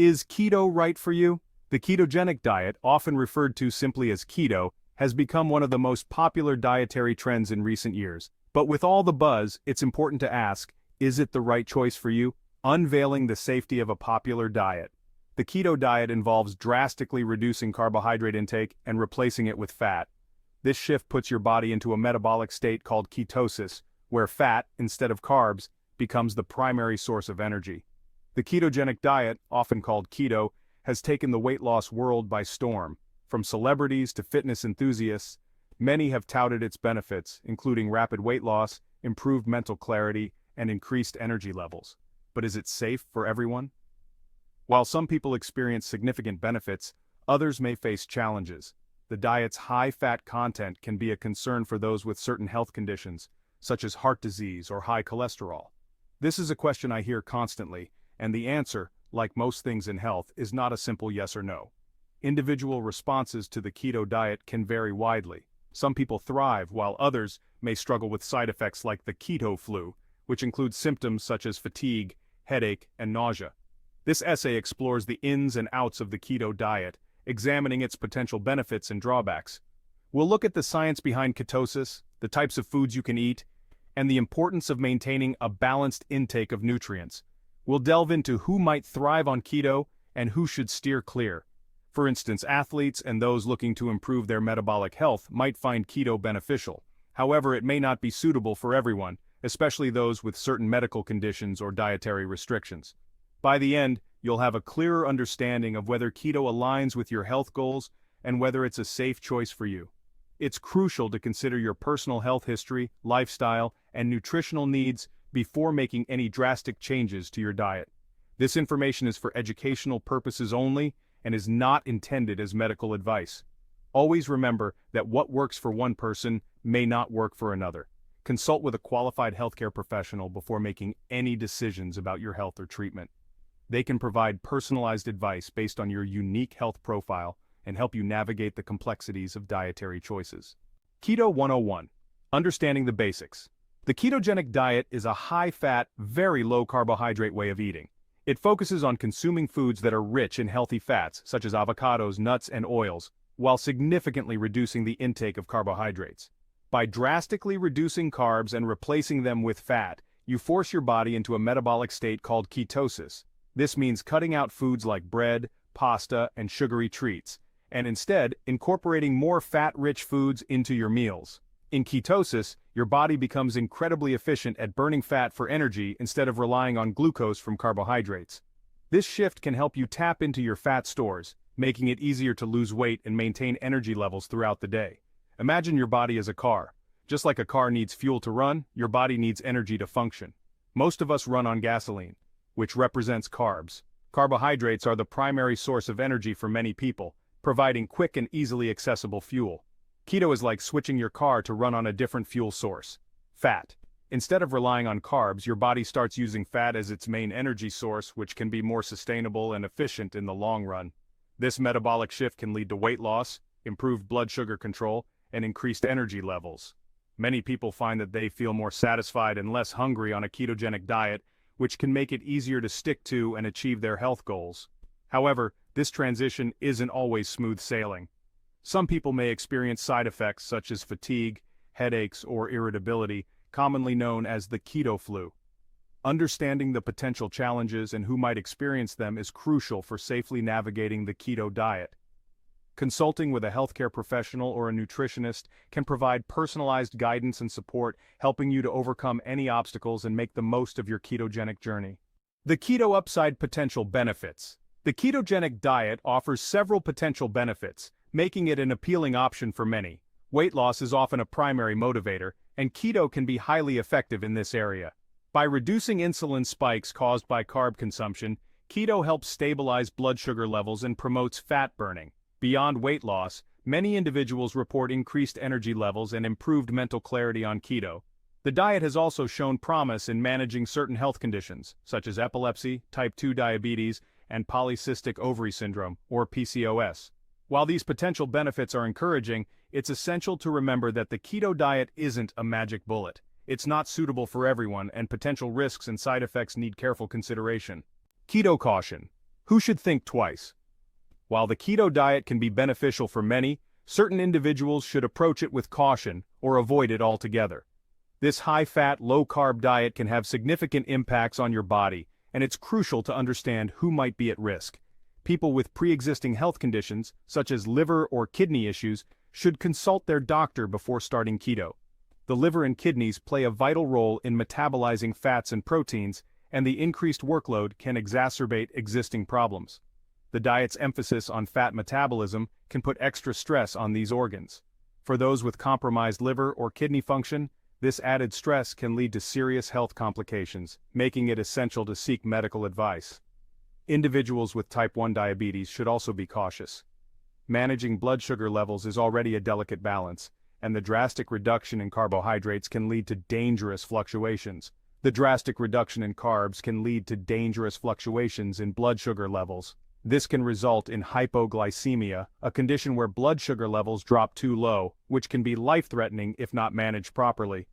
Is keto right for you? The ketogenic diet, often referred to simply as keto, has become one of the most popular dietary trends in recent years. But with all the buzz, it's important to ask, is it the right choice for you? Unveiling the safety of a popular diet. The keto diet involves drastically reducing carbohydrate intake and replacing it with fat. This shift puts your body into a metabolic state called ketosis, where fat, instead of carbs, becomes the primary source of energy. The ketogenic diet, often called keto, has taken the weight loss world by storm. From celebrities to fitness enthusiasts, many have touted its benefits, including rapid weight loss, improved mental clarity, and increased energy levels. But is it safe for everyone? While some people experience significant benefits, others may face challenges. The diet's high fat content can be a concern for those with certain health conditions, such as heart disease or high cholesterol. This is a question I hear constantly, and the answer, like most things in health, is not a simple yes or no. Individual responses to the keto diet can vary widely. Some people thrive, while others may struggle with side effects like the keto flu, which includes symptoms such as fatigue, headache, and nausea. This essay explores the ins and outs of the keto diet, examining its potential benefits and drawbacks. We'll look at the science behind ketosis, the types of foods you can eat, and the importance of maintaining a balanced intake of nutrients. We'll delve into who might thrive on keto and who should steer clear. For instance, athletes and those looking to improve their metabolic health might find keto beneficial. However, it may not be suitable for everyone, especially those with certain medical conditions or dietary restrictions. By the end, you'll have a clearer understanding of whether keto aligns with your health goals and whether it's a safe choice for you. It's crucial to consider your personal health history, lifestyle, and nutritional needs before making any drastic changes to your diet. This information is for educational purposes only and is not intended as medical advice. Always remember that what works for one person may not work for another. Consult with a qualified healthcare professional before making any decisions about your health or treatment. They can provide personalized advice based on your unique health profile and help you navigate the complexities of dietary choices. Keto 101. Understanding the basics. The ketogenic diet is a high-fat, very low-carbohydrate way of eating. It focuses on consuming foods that are rich in healthy fats, such as avocados, nuts, and oils, while significantly reducing the intake of carbohydrates. By drastically reducing carbs and replacing them with fat, you force your body into a metabolic state called ketosis. This means cutting out foods like bread, pasta, and sugary treats, and instead incorporating more fat-rich foods into your meals. In ketosis, your body becomes incredibly efficient at burning fat for energy instead of relying on glucose from carbohydrates. This shift can help you tap into your fat stores, making it easier to lose weight and maintain energy levels throughout the day. Imagine your body as a car. Just like a car needs fuel to run, your body needs energy to function. Most of us run on gasoline, which represents carbs. Carbohydrates are the primary source of energy for many people, providing quick and easily accessible fuel. Keto is like switching your car to run on a different fuel source: fat. Instead of relying on carbs, your body starts using fat as its main energy source, which can be more sustainable and efficient in the long run. This metabolic shift can lead to weight loss, improved blood sugar control, and increased energy levels. Many people find that they feel more satisfied and less hungry on a ketogenic diet, which can make it easier to stick to and achieve their health goals. However, this transition isn't always smooth sailing. Some people may experience side effects such as fatigue, headaches, or irritability, commonly known as the keto flu. Understanding the potential challenges and who might experience them is crucial for safely navigating the keto diet. Consulting with a healthcare professional or a nutritionist can provide personalized guidance and support, helping you to overcome any obstacles and make the most of your ketogenic journey. The keto upside potential benefits. The ketogenic diet offers several potential benefits, making it an appealing option for many. Weight loss is often a primary motivator, and keto can be highly effective in this area. By reducing insulin spikes caused by carb consumption, keto helps stabilize blood sugar levels and promotes fat burning. Beyond weight loss, many individuals report increased energy levels and improved mental clarity on keto. The diet has also shown promise in managing certain health conditions, such as epilepsy, type 2 diabetes, and polycystic ovary syndrome, or PCOS. While these potential benefits are encouraging, it's essential to remember that the keto diet isn't a magic bullet. It's not suitable for everyone, and potential risks and side effects need careful consideration. Keto caution. Who should think twice? While the keto diet can be beneficial for many, certain individuals should approach it with caution or avoid it altogether. This high-fat, low-carb diet can have significant impacts on your body, and it's crucial to understand who might be at risk. People with pre-existing health conditions, such as liver or kidney issues, should consult their doctor before starting keto. The liver and kidneys play a vital role in metabolizing fats and proteins, and the increased workload can exacerbate existing problems. The diet's emphasis on fat metabolism can put extra stress on these organs. For those with compromised liver or kidney function, this added stress can lead to serious health complications, making it essential to seek medical advice. Individuals with type 1 diabetes should also be cautious. Managing blood sugar levels is already a delicate balance, and the drastic reduction in carbohydrates can lead to dangerous fluctuations. The drastic reduction in carbs can lead to dangerous fluctuations in blood sugar levels. This can result in hypoglycemia, a condition where blood sugar levels drop too low, which can be life-threatening if not managed properly.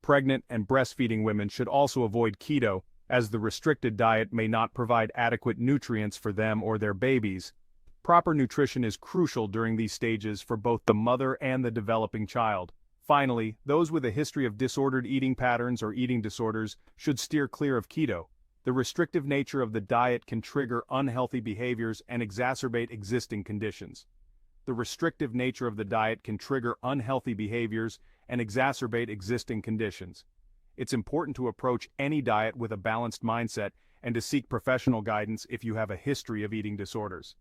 Pregnant and breastfeeding women should also avoid keto, as the restricted diet may not provide adequate nutrients for them or their babies. Proper nutrition is crucial during these stages for both the mother and the developing child. Finally, those with a history of disordered eating patterns or eating disorders should steer clear of keto. The restrictive nature of the diet can trigger unhealthy behaviors and exacerbate existing conditions. The restrictive nature of the diet can trigger unhealthy behaviors and exacerbate existing conditions. It's important to approach any diet with a balanced mindset and to seek professional guidance if you have a history of eating disorders.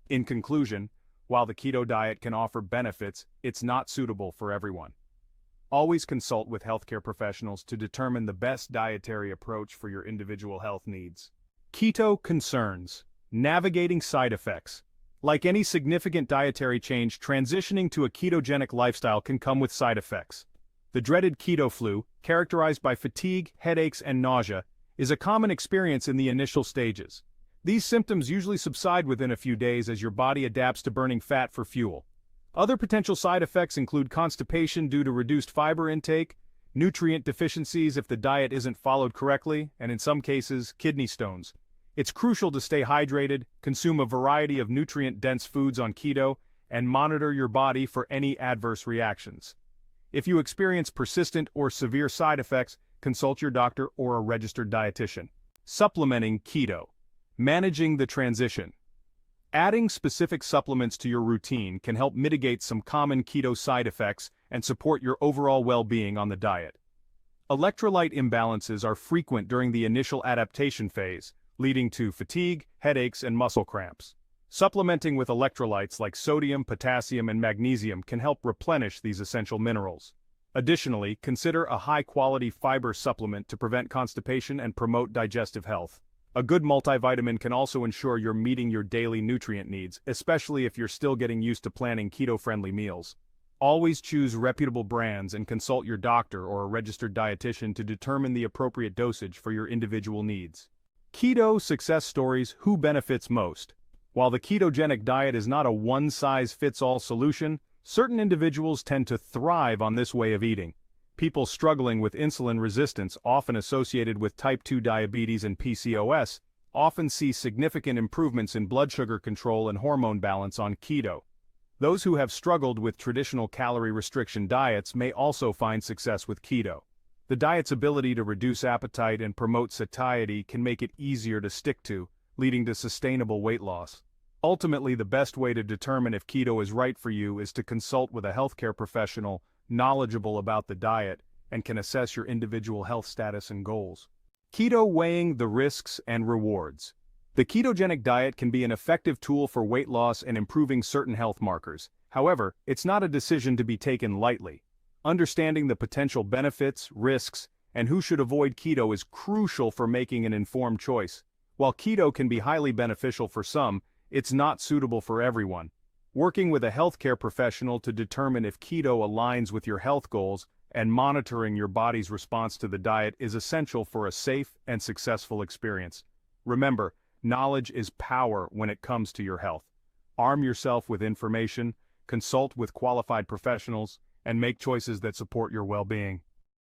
In conclusion, while the keto diet can offer benefits, it's not suitable for everyone. Always consult with healthcare professionals to determine the best dietary approach for your individual health needs. Keto concerns. Navigating side effects. Like any significant dietary change, transitioning to a ketogenic lifestyle can come with side effects. The dreaded keto flu, characterized by fatigue, headaches, and nausea, is a common experience in the initial stages. These symptoms usually subside within a few days as your body adapts to burning fat for fuel. Other potential side effects include constipation due to reduced fiber intake, nutrient deficiencies if the diet isn't followed correctly, and in some cases, kidney stones. It's crucial to stay hydrated, consume a variety of nutrient-dense foods on keto, and monitor your body for any adverse reactions. If you experience persistent or severe side effects, consult your doctor or a registered dietitian. Supplementing keto. Managing the transition. Adding specific supplements to your routine can help mitigate some common keto side effects and support your overall well-being on the diet. Electrolyte imbalances are frequent during the initial adaptation phase, leading to fatigue, headaches, and muscle cramps. Supplementing with electrolytes like sodium, potassium, and magnesium can help replenish these essential minerals. Additionally, consider a high-quality fiber supplement to prevent constipation and promote digestive health. A good multivitamin can also ensure you're meeting your daily nutrient needs, especially if you're still getting used to planning keto-friendly meals. Always choose reputable brands and consult your doctor or a registered dietitian to determine the appropriate dosage for your individual needs. Keto success stories: who benefits most? While the ketogenic diet is not a one-size-fits-all solution, certain individuals tend to thrive on this way of eating. People struggling with insulin resistance, often associated with type 2 diabetes and PCOS, often see significant improvements in blood sugar control and hormone balance on keto. Those who have struggled with traditional calorie restriction diets may also find success with keto. The diet's ability to reduce appetite and promote satiety can make it easier to stick to, leading to sustainable weight loss. Ultimately, the best way to determine if keto is right for you is to consult with a healthcare professional knowledgeable about the diet and can assess your individual health status and goals. Keto weighing the risks and rewards. The ketogenic diet can be an effective tool for weight loss and improving certain health markers. However, it's not a decision to be taken lightly. Understanding the potential benefits, risks, and who should avoid keto is crucial for making an informed choice. While keto can be highly beneficial for some, it's not suitable for everyone. Working with a healthcare professional to determine if keto aligns with your health goals and monitoring your body's response to the diet is essential for a safe and successful experience. Remember, knowledge is power when it comes to your health. Arm yourself with information, consult with qualified professionals, and make choices that support your well-being.